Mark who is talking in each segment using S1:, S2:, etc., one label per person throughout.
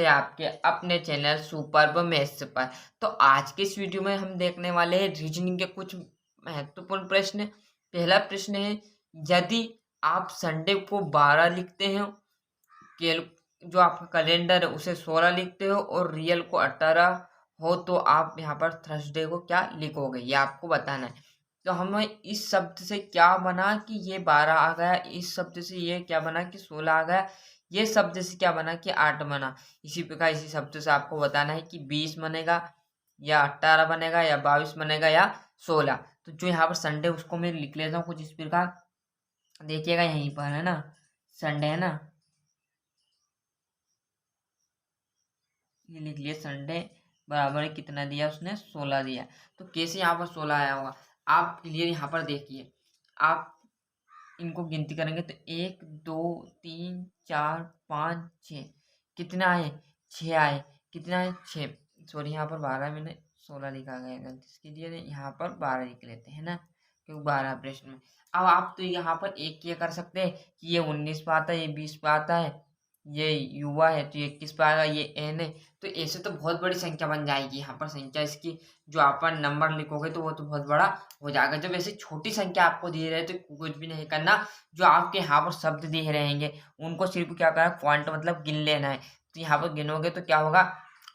S1: है आपके अपने चैनल सुपर्ब मैथ्स पर। तो आज के इस वीडियो में हम देखने वाले हैं रीजनिंग के कुछ महत्वपूर्ण प्रश्न। पहला प्रश्न है, यदि आप संडे को 12 लिखते हो, जो आपका कैलेंडर है उसे 16 लिखते हो और रियल को 18 हो, तो आप यहाँ पर थर्सडे को क्या लिखोगे, ये आपको बताना है। तो हमें इस शब्द से क्या बना कि ये 12 आ गया, इस शब्द से ये क्या बना कि 16 आ गया, ये शब्द से क्या बना कि 8 बना। इसी प्रकार इसी शब्द से आपको बताना है कि 20 बनेगा या 18 बनेगा या 22 बनेगा या 16। तो जो यहाँ पर संडे उसको मैं लिख लेता हूँ कुछ इस प्रकार, देखिएगा यहीं पर है ना, संडे है ना, ये लिख लिया संडे बराबर है कितना दिया उसने, 16 दिया। तो कैसे यहाँ पर 16 आया होगा, आप क्लियर यहाँ पर देखिए, आप इनको गिनती करेंगे तो 1 2 3 4 5 6 कितना आए, 6 आए। कितना है 6, सॉरी यहाँ पर 12 मैंने 16 लिखा गया गलती से, लिए यहाँ पर 12 लिख लेते हैं ना, क्योंकि 12 प्रश्न में। अब आप तो यहाँ पर एक ये कर सकते हैं कि ये 19 पे आता है, ये 20 पे आता है, ये युवा है तो ये 21 पे आएगा, ये एन है। तो ऐसे तो बहुत बड़ी संख्या बन जाएगी यहाँ पर, संख्या इसकी जो आप नंबर लिखोगे तो वो तो बहुत बड़ा हो जाएगा। जब ऐसी छोटी संख्या आपको दिए रहे तो कुछ भी नहीं करना, जो आपके यहाँ पर शब्द दिए रहेंगे उनको सिर्फ क्या करना, क्वांट मतलब गिन लेना है। तो यहाँ पर गिनोगे तो क्या होगा,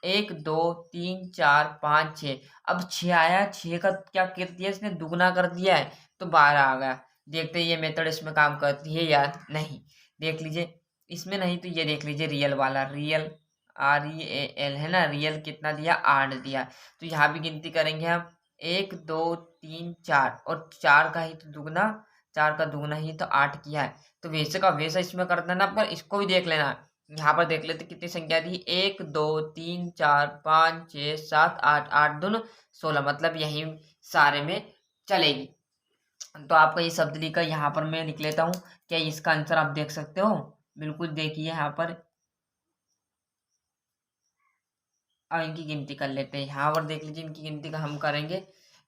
S1: 1 2 3 4 5 6। अब 6 आया, 6 का क्या कर दिया इसने, दुगना कर दिया है तो 12 आ गया। देखते ये मेथड इसमें काम करती है या नहीं, देख लीजिए। इसमें नहीं तो ये देख लीजिए रियल वाला, रियल REAL है ना, रियल कितना दिया, 8 दिया। तो यहाँ भी गिनती करेंगे हम, 1 2 3 4 और 4 का ही तो दुगना, 4 का दुगना ही तो 8 किया है। तो वैसे का वैसा इसमें कर देना, पर इसको भी देख लेना। यहाँ पर देख लेते कितनी संख्या दी, 1 2 3 4 5 6 7 8, 8 दूनी 16, मतलब यही सारे में चलेगी। तो आपका ये शब्द लिखा यहाँ पर मैं लिख लेता हूँ। क्या इसका आंसर आप देख सकते हो, बिल्कुल देखिए यहाँ पर। अब इनकी गिनती कर लेते हैं, यहाँ पर देख लीजिए इनकी गिनती का हम करेंगे,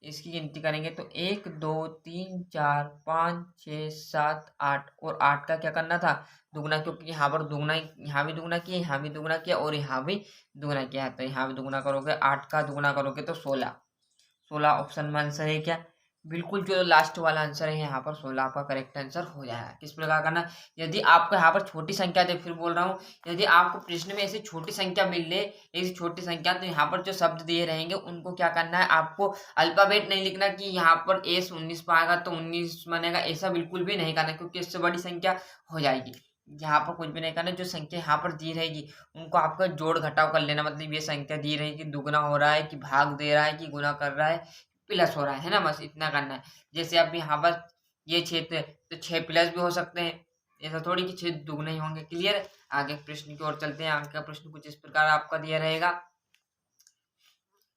S1: इसकी गिनती करेंगे तो 1 2 3 4 5 6 7 8, और 8 का क्या करना था, दुगना, क्योंकि यहाँ पर दुगना, यहाँ भी दुगना किया, यहाँ भी दुगना किया और यहाँ भी दुगना किया है। तो यहाँ भी दुगना करोगे, 8 का दुगना करोगे तो 16। 16 ऑप्शन में आंसर है क्या, बिल्कुल जो लास्ट वाला आंसर है यहाँ पर 16 आपका करेक्ट आंसर हो जाएगा। किस प्रकार करना, यदि आपको यहाँ पर छोटी संख्या दे, फिर बोल रहा हूँ, यदि आपको प्रश्न में ऐसी छोटी संख्या मिल ले, ऐसी छोटी संख्या, तो यहाँ पर जो शब्द दिए रहेंगे उनको क्या करना है, आपको अल्फाबेट नहीं लिखना कि यहाँ पर S 19 पर आएगा तो 19 बनेगा, ऐसा बिल्कुल भी नहीं करना, क्योंकि इससे बड़ी संख्या हो जाएगी। यहाँ पर कुछ भी नहीं करना, जो संख्या यहाँ पर दी रहेगी उनको आपका जोड़ घटाव कर लेना, मतलब ये संख्या दी रहेगी दुगना हो रहा है कि भाग दे रहा है कि गुना कर रहा है, प्लस हो रहा है ना, बस इतना करना है। जैसे अब यहाँ पर ये 6 तो 6 प्लस भी हो सकते हैं, ऐसा थोड़ी कि 6 दुगने ही होंगे। क्लियर, आगे प्रश्न की ओर चलते हैं। आगे का प्रश्न कुछ इस प्रकार आपका दिया रहेगा,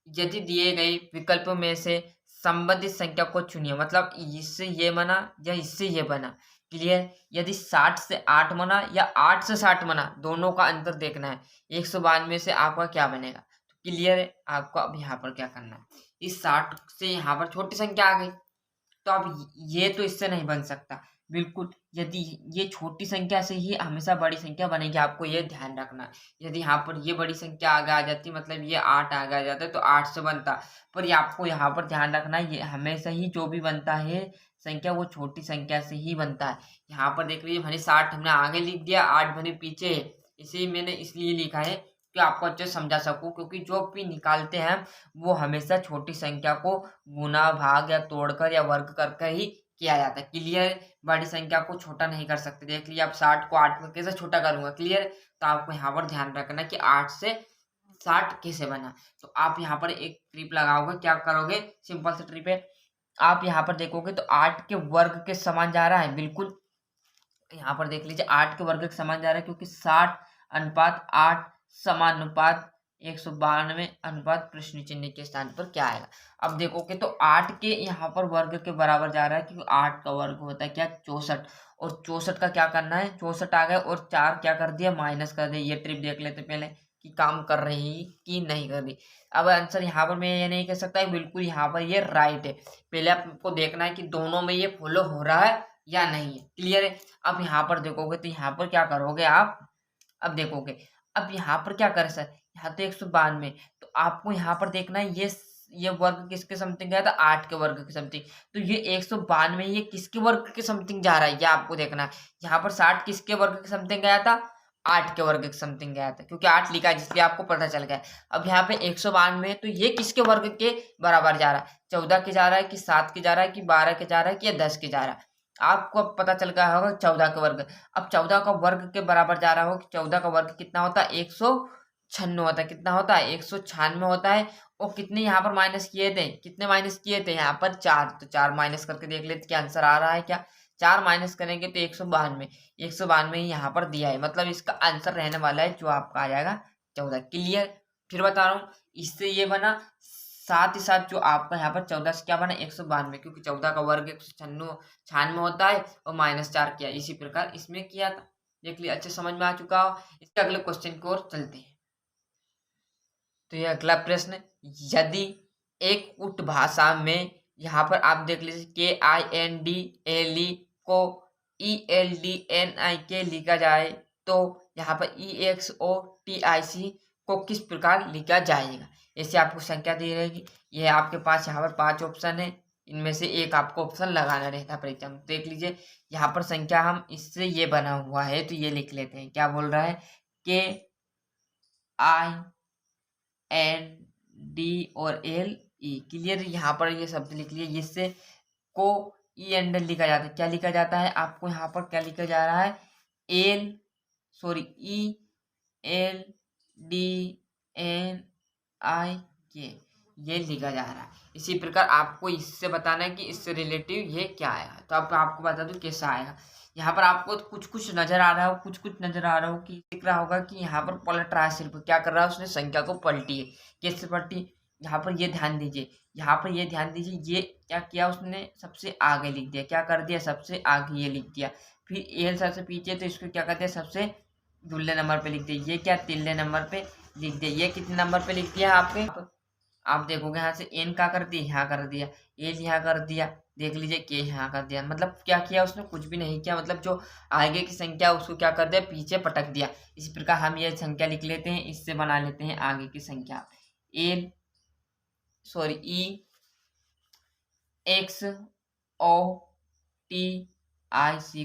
S1: यदि दिए गए विकल्पों में से संबंधित संख्या को चुनिए, मतलब इससे ये बना या इससे ये बना। क्लियर, यदि 60 से 8 बना या 8 से 60 बना, दोनों का अंतर देखना है। 192 से आपका क्या बनेगा, तो क्लियर है आपको। अब यहाँ पर क्या करना है, इस 60 से यहाँ पर छोटी संख्या आ गई, तो अब ये तो इससे नहीं बन सकता बिल्कुल। यदि ये छोटी संख्या से ही हमेशा बड़ी संख्या बनेगी, आपको ये ध्यान रखना है। यदि यहाँ पर ये बड़ी संख्या आगे आ जाती, मतलब ये 8 आगे आ जाता है तो 8 से बनता, पर ये आपको यहाँ पर ध्यान रखना है, ये हमेशा ही जो भी बनता है संख्या वो छोटी संख्या से ही बनता है। यहाँ पर देख लीजिए, भले 60 हमने आगे लिख दिया, 8 भले पीछे है, इसे मैंने इसलिए लिखा है कि आपको अच्छे से समझा सकूं, क्योंकि जो भी निकालते हैं वो हमेशा छोटी संख्या को गुना भाग या तोड़कर या वर्ग करके ही किया जाता है। क्लियर, बड़ी संख्या को छोटा नहीं कर सकते। देख लीजिए, आप 60 को 8 में कैसे छोटा करूंगा। क्लियर, तो आपको यहाँ पर ध्यान रखना कि 8 से 60 कैसे बना। तो आप यहाँ पर एक ट्रिप लगाओगे, क्या करोगे, सिंपल सा ट्रिप है। आप यहाँ पर देखोगे तो 8 के वर्ग के समान जा रहा है, बिल्कुल यहाँ पर देख लीजिए 8 के वर्ग के समान जा रहा है, क्योंकि 60 अनुपात 8 समानुपात 192 अनुपात प्रश्न चिन्ह के स्थान पर क्या आएगा। अब देखोगे तो 8 के यहाँ पर वर्ग के बराबर जा रहा है, क्योंकि 8 का वर्ग होता है क्या, 64, और 64 का क्या करना है, 64 आ गया और 4 क्या कर दिया, माइनस कर दिया। ये ट्रिप देख लेते पहले कि काम कर रही कि नहीं कर रही। अब आंसर यहाँ पर मैं ये नहीं कह सकता बिल्कुल यहाँ पर ये राइट है, पहले आपको देखना है कि दोनों में ये फॉलो हो रहा है या नहीं है। क्लियर है, अब यहाँ पर देखोगे तो यहाँ पर क्या करोगे आप, अब देखोगे अब यहाँ पर क्या करें सर, यहाँ तो 192, तो आपको यहाँ पर देखना है ये वर्ग किसके समथिंग गया था, 8 के वर्ग के समथिंग। तो ये 192 ये किसके वर्ग के समथिंग जा रहा है, ये आपको देखना है। यहाँ पर 60 किसके वर्ग के समथिंग गया था, 8 के वर्ग के समथिंग गया था, क्योंकि 8 लिखा है इसलिए आपको पता चल गया। अब यहाँ पे 192 तो ये किसके वर्ग के बराबर जा रहा है, 14 के जा रहा है कि 7 के जा रहा है कि 12 के जा रहा है कि 10 के जा रहा है। आपको अब पता चल गया होगा 14 का वर्ग। अब 14 का वर्ग के बराबर जा रहा हो कि 14 का वर्ग कितना होता है, 196 होता है। कितना होता है, 196 होता है। और कितने यहाँ पर माइनस किए थे, कितने माइनस किए थे यहाँ पर 4, तो 4 माइनस करके देख लेते क्या आंसर आ रहा है। क्या 4 माइनस करेंगे तो 192, 192 ही यहाँ पर दिया है, मतलब इसका आंसर रहने वाला है जो आपका आ जाएगा 14। क्लियर, फिर बता रहा हूँ, इससे ये बना, साथ ही साथ जो आपका यहाँ पर 14 से क्या बना, 192, क्योंकि 14 का वर्ग 196 होता है और -4 किया, इसी प्रकार इसमें किया था। देख लिया, अच्छे समझ में आ चुका हो। इसके अगले क्वेश्चन की ओर चलते हैं। तो ये अगला प्रश्न, यदि एक उट भाषा में यहाँ पर आप देख लीजिए KINDLE को ELDNIK लिखा जाए तो यहाँ पर EXOTIC को किस प्रकार लिखा जाएगा। ऐसे आपको संख्या दी रहेगी, ये आपके पास यहाँ पर 5 ऑप्शन है, इनमें से एक आपको ऑप्शन लगाना रहता है परीक्षा में। देख लीजिए यहाँ पर संख्या हम इससे ये बना हुआ है तो ये लिख लेते हैं। क्या बोल रहा है, KIND और LE। क्लियर, यहाँ पर ये शब्द लिख लिए, जिससे को ई एंड लिखा जाता है। क्या लिखा जाता है, आपको यहाँ पर क्या लिखा जा रहा है, ELDNIK ये लिखा जा रहा है। इसी प्रकार आपको इससे बताना है कि इससे रिलेटिव ये क्या आएगा। तो अब आपको बता दूं कैसा आएगा। यहाँ पर आपको कुछ कुछ नजर आ रहा हो, कुछ कुछ नजर आ रहा हो कि दिख रहा होगा कि यहाँ पर पलट रहा है, सिर्फ क्या कर रहा है, उसने संख्या को पलटी है। कैसे पलटी, यहाँ पर ये ध्यान दीजिए, यहाँ पर ये ध्यान दीजिए, ये क्या किया उसने, सबसे आगे लिख दिया। क्या कर दिया, सबसे आगे ये लिख दिया। फिर एल सबसे पीछे, तो इसको क्या कर दिया, सबसे दुल्ले नंबर पे लिख दिया। ये क्या, तिल्ले नंबर पे लिख दिया। ये कितने नंबर पे लिख दिया आपके, आप देखोगे यहाँ से एन का कर दिया, यहाँ कर दिया, एल यहाँ कर दिया, देख लीजिए के यहाँ कर दिया। मतलब क्या किया उसने, कुछ भी नहीं किया, मतलब जो आगे की संख्या उसको क्या कर दिया, पीछे पटक दिया। इसी प्रकार हम ये संख्या लिख लेते हैं, इससे बना लेते हैं आगे की संख्या। EXOTIC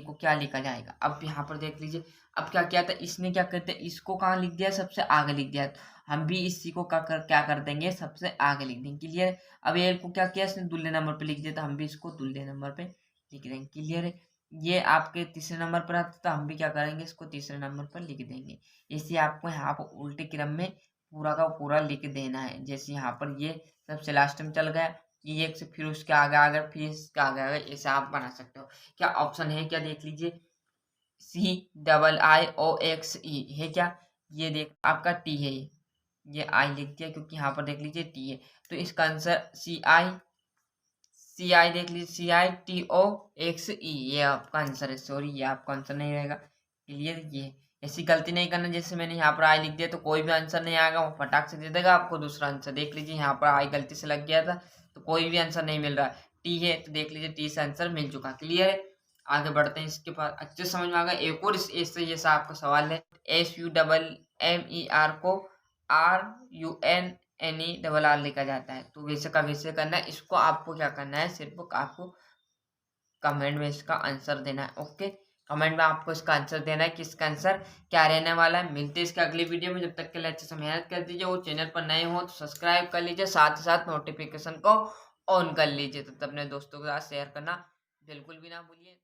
S1: को क्या लिखा जाएगा। अब यहाँ पर देख लीजिए, अब क्या किया था इसने, क्या करते हैं, इसको कहाँ लिख दिया, सबसे आगे लिख दिया। हम भी इसी को क्या कर देंगे, सबसे आगे लिख देंगे। क्लियर, अब एल को क्या किया इसने, दुल्ले नंबर पे लिख दिया, तो हम भी इसको दुल्ले नंबर पे लिख देंगे। क्लियर है, ये आपके तीसरे नंबर पर आता तो हम भी क्या करेंगे, इसको तीसरे नंबर पर लिख देंगे। इसे आपको यहाँ पर उल्टे क्रम में पूरा का पूरा लिख देना है। जैसे यहाँ पर ये सबसे लास्ट में चल गया, ये एक से फिर उसके आगे आ गया, फिर इसके आगे आ गया, ऐसे आप बना सकते हो। क्या ऑप्शन है, क्या देख लीजिए, CIIOXE है क्या, ये देख आपका टी है, ये आई लिख दिया क्योंकि यहाँ पर देख लीजिए टी है। तो इसका आंसर CI देख लीजिए, CITOXE ये आपका आंसर है। सॉरी, ये आपका आंसर नहीं रहेगा। क्लियर, ये ऐसी गलती नहीं करना, जैसे मैंने यहाँ पर आई लिख दिया तो कोई भी आंसर नहीं आएगा, वो फटाक से दे देगा आपको दूसरा आंसर। देख लीजिए यहाँ पर आई गलती से लग गया था तो कोई भी आंसर नहीं मिल रहा। टी है तो देख लीजिए टी से आंसर मिल चुका। क्लियर है, आगे बढ़ते हैं। इसके बाद अच्छे समझ में आ गया। एक और इससे जैसा आपका सवाल है, SUMMER को RUNNER लिखा जाता है, तो वैसे का वैसे करना है। इसको आपको क्या करना है, सिर्फ आपको कमेंट में इसका आंसर देना है। ओके, कमेंट में आपको इसका आंसर देना है कि इसका आंसर क्या रहने वाला है। मिलते हैं इसके अगली वीडियो में, जब तक के लिए अच्छे से मेहनत कर दीजिए। वो चैनल पर नए हो तो सब्सक्राइब कर लीजिए, साथ ही साथ नोटिफिकेशन को ऑन कर लीजिए। तो अपने दोस्तों के साथ शेयर करना बिल्कुल भी ना भूलिए।